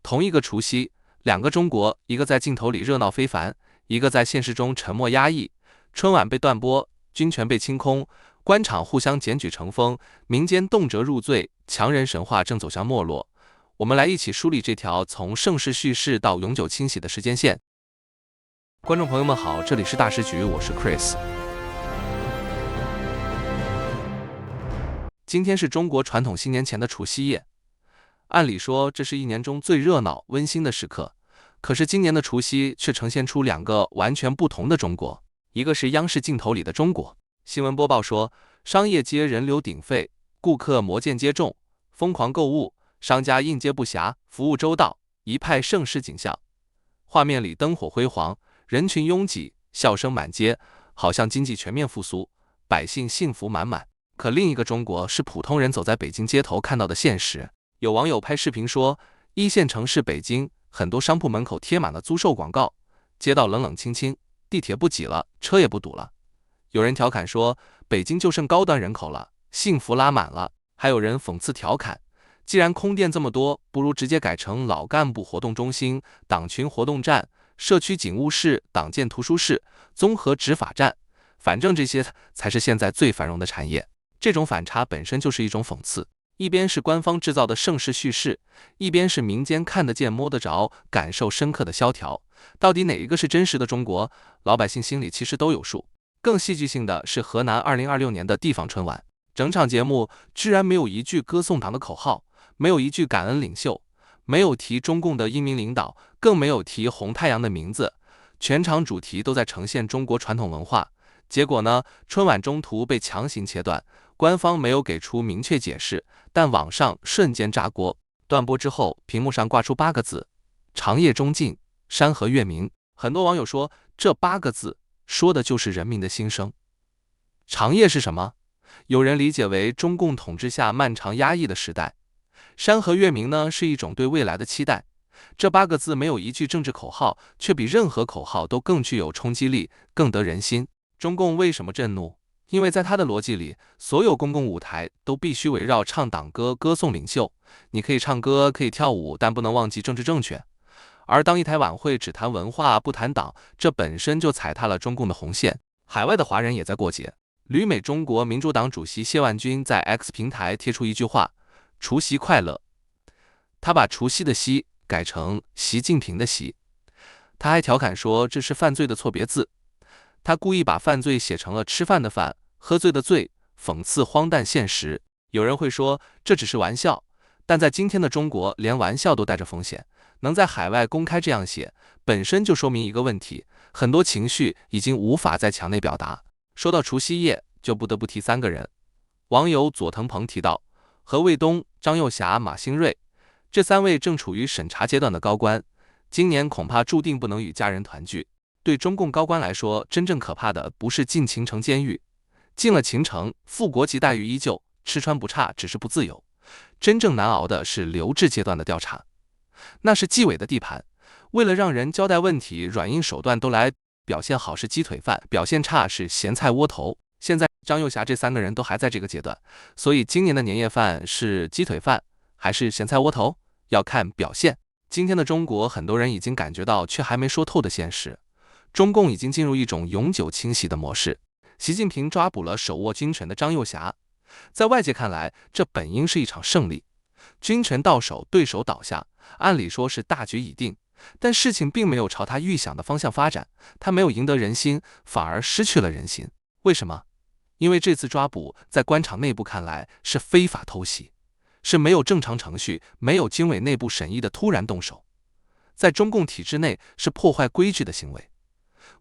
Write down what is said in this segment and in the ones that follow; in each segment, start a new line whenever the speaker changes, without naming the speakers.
同一个除夕，两个中国，一个在镜头里热闹非凡，一个在现实中沉默压抑。春晚被断播，军权被清空，官场互相检举成风，民间动辄入罪，强人神话正走向没落。我们来一起梳理这条从盛世叙事到永久清洗的时间线。观众朋友们好，这里是大时局，我是 Chris。今天是中国传统新年前的除夕夜，按理说这是一年中最热闹温馨的时刻，可是今年的除夕却呈现出两个完全不同的中国。一个是央视镜头里的中国，新闻播报说商业街人流鼎沸，顾客摩肩接踵，疯狂购物，商家应接不暇，服务周到，一派盛世景象。画面里灯火辉煌，人群拥挤，笑声满街，好像经济全面复苏，百姓幸福满满。可另一个中国是普通人走在北京街头看到的现实。有网友拍视频说，一线城市北京很多商铺门口贴满了租售广告，街道冷冷清清，地铁不挤了，车也不堵了。有人调侃说，北京就剩高端人口了，幸福拉满了。还有人讽刺调侃，既然空店这么多，不如直接改成老干部活动中心、党群活动站、社区警务室、党建图书室、综合执法站，反正这些才是现在最繁荣的产业。这种反差本身就是一种讽刺，一边是官方制造的盛世叙事，一边是民间看得见摸得着感受深刻的萧条。到底哪一个是真实的中国，老百姓心里其实都有数。更戏剧性的是河南2026年的地方春晚，整场节目居然没有一句歌颂党的口号，没有一句感恩领袖，没有提中共的英明领导，更没有提红太阳的名字，全场主题都在呈现中国传统文化。结果呢，春晚中途被强行切断，官方没有给出明确解释，但网上瞬间炸锅。断播之后，屏幕上挂出8个字：长夜中尽，山河月明。很多网友说，这8个字说的就是人民的心声。长夜是什么？有人理解为中共统治下漫长压抑的时代。山河月明呢，是一种对未来的期待。这8个字没有一句政治口号，却比任何口号都更具有冲击力，更得人心。中共为什么震怒？因为在他的逻辑里，所有公共舞台都必须围绕唱党歌，歌颂领袖。你可以唱歌，可以跳舞，但不能忘记政治正确。而当一台晚会只谈文化不谈党，这本身就踩踏了中共的红线。海外的华人也在过节。旅美中国民主党主席谢万军在 X 平台贴出一句话：除夕快乐。他把除夕的夕改成习近平的习。他还调侃说，这是犯罪的错别字。他故意把犯罪写成了吃饭的饭，喝醉的醉，讽刺荒诞现实。有人会说这只是玩笑，但在今天的中国，连玩笑都带着风险。能在海外公开这样写，本身就说明一个问题，很多情绪已经无法在墙内表达。说到除夕夜，就不得不提3个人。网友佐藤鹏提到，何卫东、张幼霞、马兴瑞，这3位正处于审查阶段的高官，今年恐怕注定不能与家人团聚。对中共高官来说，真正可怕的不是进秦城监狱，进了秦城，副国级待遇依旧，吃穿不差，只是不自由。真正难熬的是留置阶段的调查，那是纪委的地盘。为了让人交代问题，软硬手段都来，表现好是鸡腿饭，表现差是咸菜窝头。现在张幼霞这3个人都还在这个阶段，所以今年的年夜饭是鸡腿饭还是咸菜窝头，要看表现。今天的中国，很多人已经感觉到却还没说透的现实。中共已经进入一种永久清洗的模式。习近平抓捕了手握军权的张幼霞，在外界看来，这本应是一场胜利。军权到手，对手倒下，按理说是大局已定，但事情并没有朝他预想的方向发展，他没有赢得人心，反而失去了人心。为什么？因为这次抓捕在官场内部看来是非法偷袭，是没有正常程序、没有经委内部审议的突然动手，在中共体制内是破坏规矩的行为。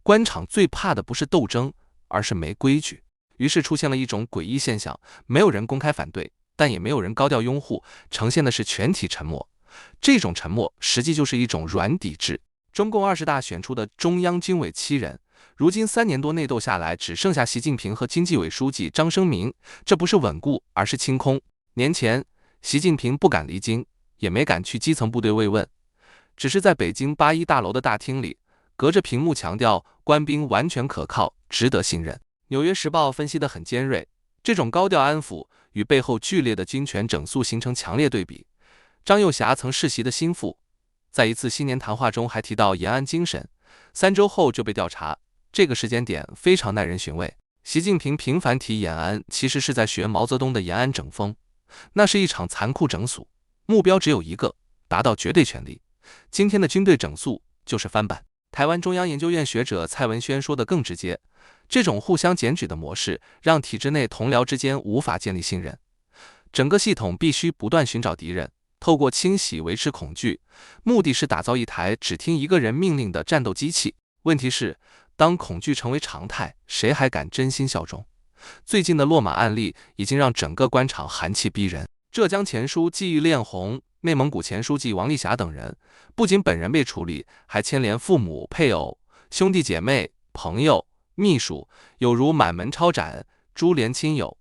官场最怕的不是斗争，而是没规矩。于是出现了一种诡异现象，没有人公开反对，但也没有人高调拥护，呈现的是全体沉默。这种沉默实际就是一种软抵制。中共20大选出的中央军委7人，如今3年多内斗下来，只剩下习近平和经济委书记张生明，这不是稳固，而是清空。年前，习近平不敢离京，也没敢去基层部队慰问，只是在北京81大楼的大厅里，隔着屏幕强调官兵完全可靠，值得信任。纽约时报分析得很尖锐，这种高调安抚与背后剧烈的军权整肃形成强烈对比。张幼霞曾世袭的心腹，在一次新年谈话中还提到延安精神，3周后就被调查，这个时间点非常耐人寻味。习近平频繁提延安，其实是在学毛泽东的延安整风，那是一场残酷整肃，目标只有一个，达到绝对权力。今天的军队整肃就是翻版。台湾中央研究院学者蔡文轩说得更直接，这种互相检举的模式让体制内同僚之间无法建立信任，整个系统必须不断寻找敌人，透过清洗维持恐惧，目的是打造一台只听一个人命令的战斗机器。问题是，当恐惧成为常态，谁还敢真心效忠？最近的落马案例已经让整个官场寒气逼人。浙江前书记易炼红、内蒙古前书记王丽霞等人，不仅本人被处理，还牵连父母、配偶、兄弟姐妹、朋友、秘书，有如满门抄斩，株连亲友。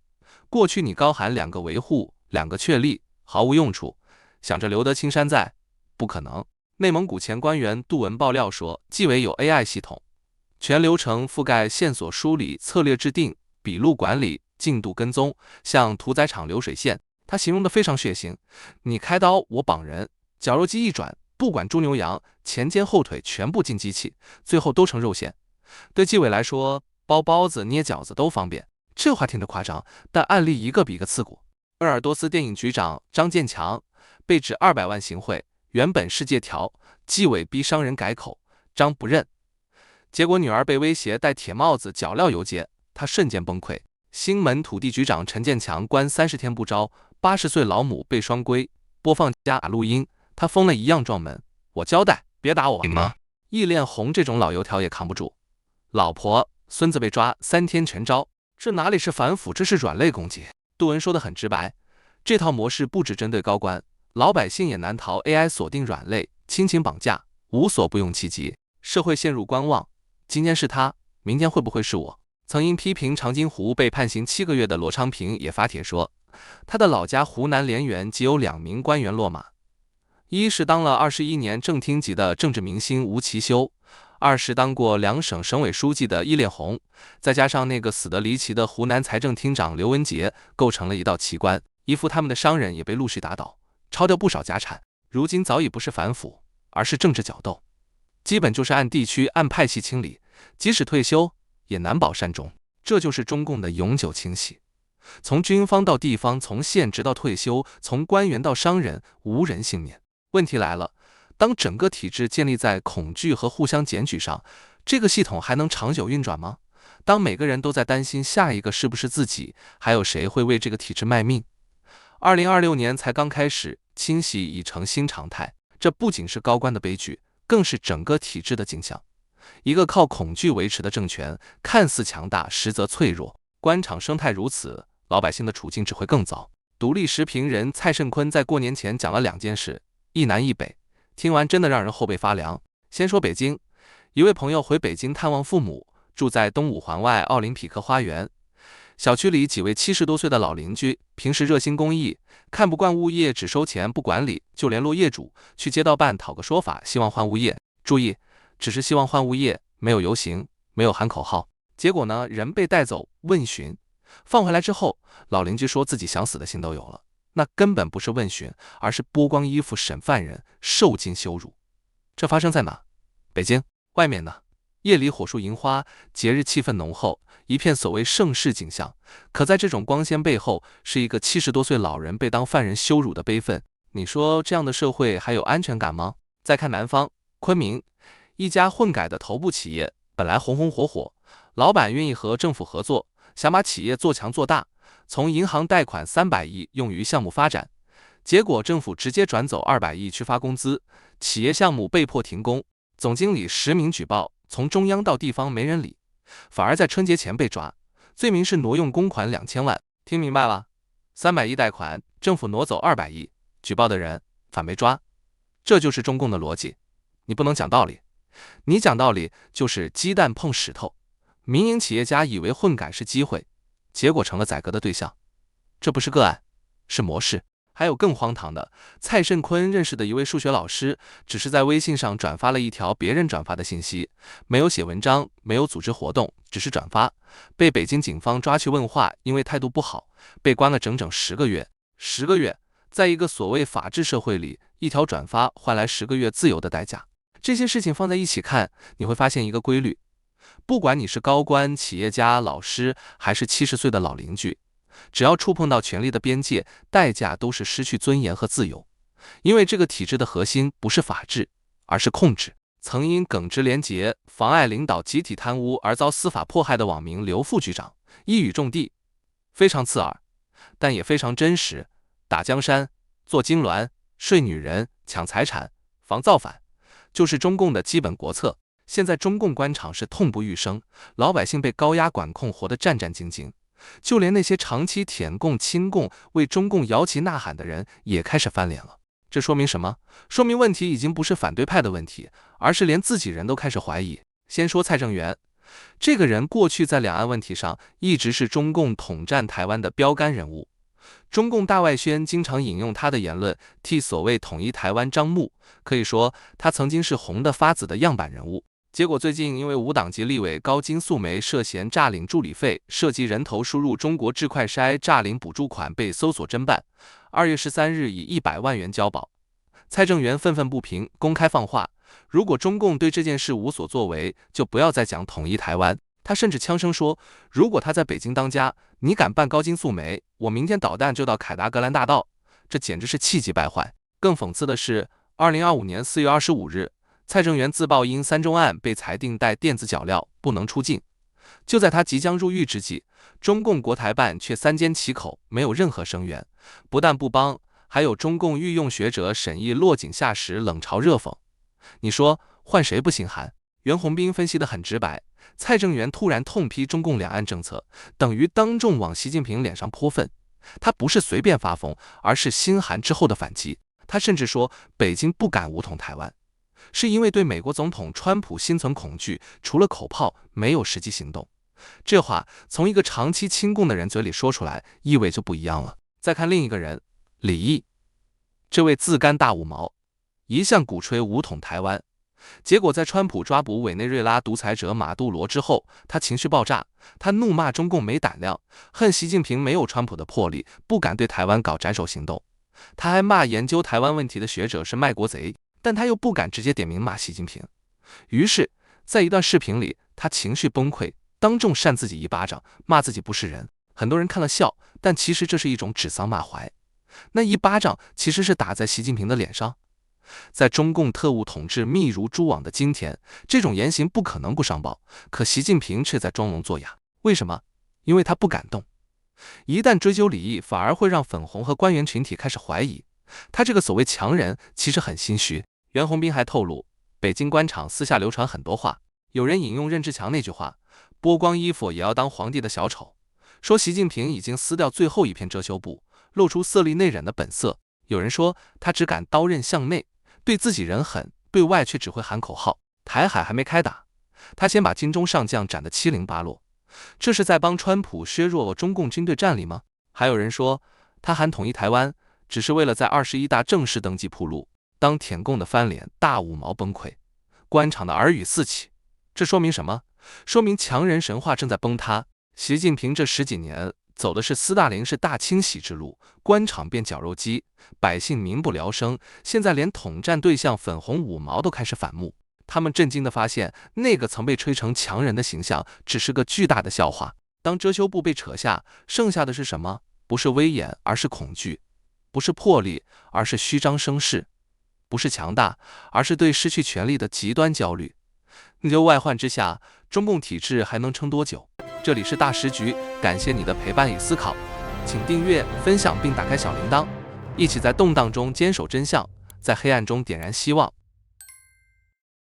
过去你高喊2个维护、2个确立，毫无用处，想着留得青山在，不可能。内蒙古前官员杜文爆料说，纪委有 AI 系统，全流程覆盖线索梳理、策略制定、笔录管理、进度跟踪，像屠宰场流水线。他形容的非常血腥，你开刀我绑人，绞肉机一转，不管猪牛羊，前肩后腿全部进机器，最后都成肉馅。对纪委来说，包包子捏饺子都方便。这话听着夸张，但案例一个比一个刺骨。鄂尔多斯电影局长张建强被指200万行贿，原本是借条，纪委逼商人改口，张不认，结果女儿被威胁戴铁帽子脚镣游街，他瞬间崩溃。兴门土地局长陈建强关30天不招，80岁老母被双规，播放加录音，他疯了一样撞门，我交代，别打我吗？易炼红这种老油条也扛不住，老婆孙子被抓3天全招，这哪里是反腐，这是软肋攻击。杜文说得很直白，这套模式不只针对高官，老百姓也难逃 AI 锁定软肋，亲情绑架，无所不用其极，社会陷入观望，今天是他，明天会不会是我？曾因批评长津湖被判刑7个月的罗昌平也发帖说，他的老家湖南涟源即有2名官员落马，一是当了21年正厅级的政治明星吴奇修，二是当过2省省委书记的易炼红，再加上那个死得离奇的湖南财政厅长刘文杰，构成了一道奇观。依附他们的商人也被陆续打倒，抄掉不少家产，如今早已不是反腐，而是政治角斗，基本就是按地区按派系清理，即使退休也难保善终。这就是中共的永久清洗，从军方到地方，从县直到退休，从官员到商人，无人幸免。问题来了，当整个体制建立在恐惧和互相检举上，这个系统还能长久运转吗？当每个人都在担心下一个是不是自己，还有谁会为这个体制卖命？2026年才刚开始，清洗已成新常态，这不仅是高官的悲剧，更是整个体制的景象。一个靠恐惧维持的政权，看似强大，实则脆弱。官场生态如此，老百姓的处境只会更糟。独立时评人蔡慎坤在过年前讲了2件事，一南一北，听完真的让人后背发凉。先说北京，一位朋友回北京探望父母，住在东五环外奥林匹克花园。小区里几位70多岁的老邻居，平时热心公益，看不惯物业只收钱不管理，就联络业主去街道办讨个说法，希望换物业。注意，只是希望换物业，没有游行，没有喊口号。结果呢，人被带走问询，放回来之后，老邻居说自己想死的心都有了。那根本不是问询，而是剥光衣服审犯人，受尽羞辱。这发生在哪？北京。外面呢？夜里火树银花，节日气氛浓厚，一片所谓盛世景象。可在这种光鲜背后，是一个70多岁老人被当犯人羞辱的悲愤。你说这样的社会还有安全感吗？再看南方，昆明，一家混改的头部企业，本来红红火火，老板愿意和政府合作，想把企业做强做大，从银行贷款300亿用于项目发展，结果政府直接转走200亿去发工资，企业项目被迫停工，总经理实名举报，从中央到地方没人理，反而在春节前被抓，罪名是挪用公款2000万。听明白了？300亿贷款，政府挪走200亿，举报的人反被抓，这就是中共的逻辑。你不能讲道理，你讲道理就是鸡蛋碰石头。民营企业家以为混改是机会，结果成了宰割的对象。这不是个案，是模式。还有更荒唐的，蔡慎坤认识的一位数学老师，只是在微信上转发了一条别人转发的信息，没有写文章，没有组织活动，只是转发，被北京警方抓去问话，因为态度不好，被关了整整10个月。10个月，在一个所谓法治社会里，一条转发换来10个月自由的代价。这些事情放在一起看，你会发现一个规律：不管你是高官、企业家、老师，还是70岁的老邻居，只要触碰到权力的边界，代价都是失去尊严和自由。因为这个体制的核心不是法治，而是控制。曾因耿直廉洁、妨碍领导集体贪污而遭司法迫害的网民刘副局长，一语中的，非常刺耳，但也非常真实。打江山、做金銮、睡女人、抢财产、防造反，就是中共的基本国策。现在中共官场是痛不欲生，老百姓被高压管控，活得战战兢兢。就连那些长期舔共亲共、为中共摇旗呐喊的人，也开始翻脸了。这说明什么？说明问题已经不是反对派的问题，而是连自己人都开始怀疑。先说蔡正元，这个人过去在两岸问题上一直是中共统战台湾的标杆人物。中共大外宣经常引用他的言论，替所谓统一台湾张目，可以说他曾经是红得发紫的样板人物。结果最近因为无党籍立委高金素梅涉嫌诈领助理费，涉及人头输入中国智快筛诈领补助款被搜索侦办，2月13日以100万元交保。蔡正元愤愤不平，公开放话，如果中共对这件事无所作为，就不要再讲统一台湾。他甚至呛声说，如果他在北京当家，你敢办高金素梅，我明天导弹就到凯达格兰大道。这简直是气急败坏。更讽刺的是，2025年4月25日，蔡正元自曝因3中案被裁定带电子脚镣，不能出境。就在他即将入狱之际，中共国台办却三缄其口，没有任何声援，不但不帮，还有中共御用学者审议落井下石，冷嘲热讽。你说换谁不心寒？袁宏斌分析得很直白，蔡正元突然痛批中共两岸政策，等于当众往习近平脸上泼粪。他不是随便发疯，而是心寒之后的反击。他甚至说，北京不敢武统台湾，是因为对美国总统川普心存恐惧，除了口炮没有实际行动。这话从一个长期亲共的人嘴里说出来，意味就不一样了。再看另一个人，李毅，这位自干大五毛，一向鼓吹武统台湾，结果在川普抓捕委内瑞拉独裁者马杜罗之后，他情绪爆炸，他怒骂中共没胆量，恨习近平没有川普的魄力，不敢对台湾搞斩首行动。他还骂研究台湾问题的学者是卖国贼，但他又不敢直接点名骂习近平。于是在一段视频里，他情绪崩溃，当众扇自己一巴掌，骂自己不是人。很多人看了笑，但其实这是一种指桑骂槐。那一巴掌其实是打在习近平的脸上。在中共特务统治密如蛛网的今天，这种言行不可能不上报，可习近平却在装聋作哑。为什么？因为他不敢动。一旦追究李毅，反而会让粉红和官员群体开始怀疑他这个所谓强人其实很心虚。袁宏斌还透露，北京官场私下流传很多话，有人引用任志强那句话，剥光衣服也要当皇帝的小丑，说习近平已经撕掉最后一片遮羞布，露出色厉内荏的本色。有人说他只敢刀刃向内，对自己人狠，对外却只会喊口号。台海还没开打，他先把金钟上将斩得七零八落，这是在帮川普削弱中共军队战力吗？还有人说他喊统一台湾，只是为了在21大正式登记铺路。当舔共的翻脸，大五毛崩溃，官场的耳语四起。这说明什么？说明强人神话正在崩塌。习近平这10几年走的是斯大林式大清洗之路，官场变绞肉机，百姓民不聊生。现在连统战对象粉红五毛都开始反目，他们震惊地发现，那个曾被吹成强人的形象，只是个巨大的笑话。当遮羞布被扯下，剩下的是什么？不是威严，而是恐惧；不是魄力，而是虚张声势；不是强大，而是对失去权力的极端焦虑。逆流外患之下，中共体制还能撑多久？这里是大时局，感谢你的陪伴与思考，请订阅、分享并打开小铃铛，一起在动荡中坚守真相，在黑暗中点燃希望。